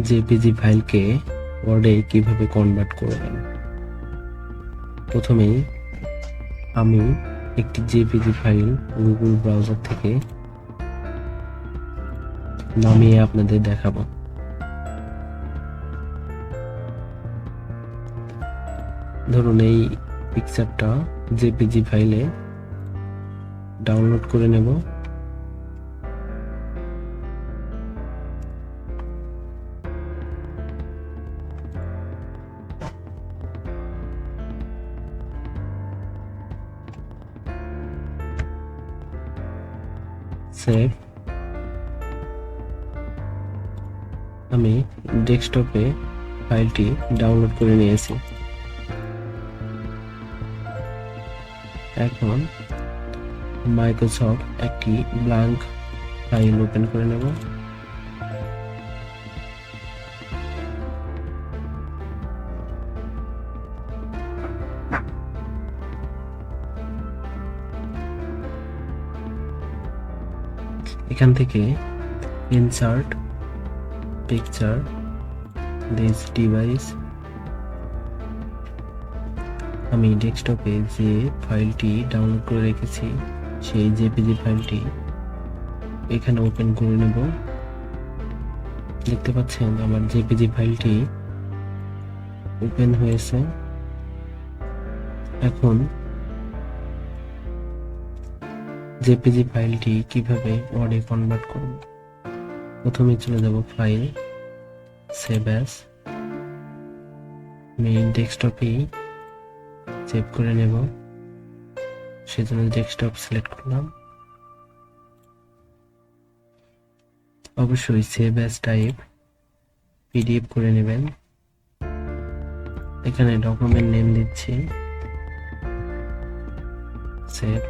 JPG ফাইলকে ওয়ার্ডে কিভাবে convert করবেন। প্রথমেই আমি একটি জেপিজি ফাইল গুগল ব্রাউজার থেকে নামিয়ে আপনাদের দেখাবো। ধরুন এই পিকচারটা জেপিজি ফাইলে ডাউনলোড করে নেব। সেভ। আমি ডেস্কটপে ফাইলটি ডাউনলোড করে নিয়েছি। এখন মাইক্রোসফট একটি ব্ল্যাঙ্ক ফাইল ওপেন করে নেব। এখান থেকে ইনসার্ট পিকচার দিস ডিভাইস, আমি ডেস্কটপে যে ফাইলটি ডাউনলোড করে রেখেছি সেই জেপিজি ফাইলটি এখানে ওপেন করে নেব। দেখতে পাচ্ছেন আমার জেপিজি ফাইলটি ওপেন হয়েছে। এখন জেপিজি ফাইলটি কিভাবে ওয়ার্ডে কনভার্ট করব, প্রথমে চলে যাব ফাইল, সেভ অ্যাজ। আমি ডেস্কটপেই সেভ করে নেব, সেজন্য ডেস্কটপ সিলেক্ট করলাম। অবশ্যই সেভ অ্যাজ টাইপ পিডিএফ করে নেবেন। এখানে ডকুমেন্ট নেম দিচ্ছি, সেভ।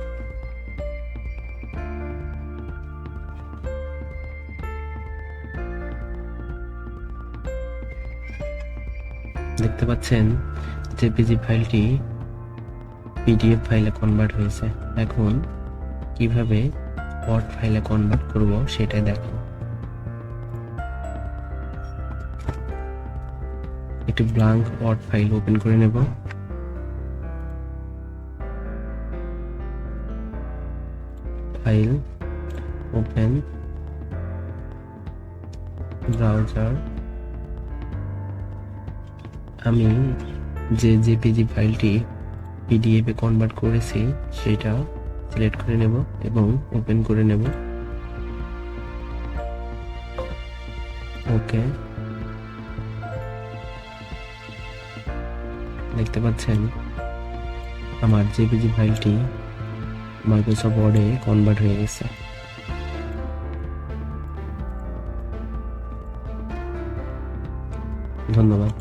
দেখতে পাচ্ছেন জেপিজি ফাইলটি পিডিএফ ফাইলে কনভার্ট হয়েছে। এখন কিভাবে ওয়ার্ড ফাইলে কনভার্ট করব সেটাই দেখো। একটি ব্ল্যাঙ্ক ওয়ার্ড ফাইল ওপেন করে নেব। File, open, browser. আমি যে জেপিজি ফাইলটি পিডিএফ এ কনভার্ট করেছি সেটা সিলেক্ট করে নেব এবং ওপেন করে নেব। ওকে, দেখতে পাচ্ছেন আমার জেপিজি ফাইলটি মাইক্রোসফট ওয়ার্ডে কনভার্ট হয়ে গেছে। ধন্যবাদ।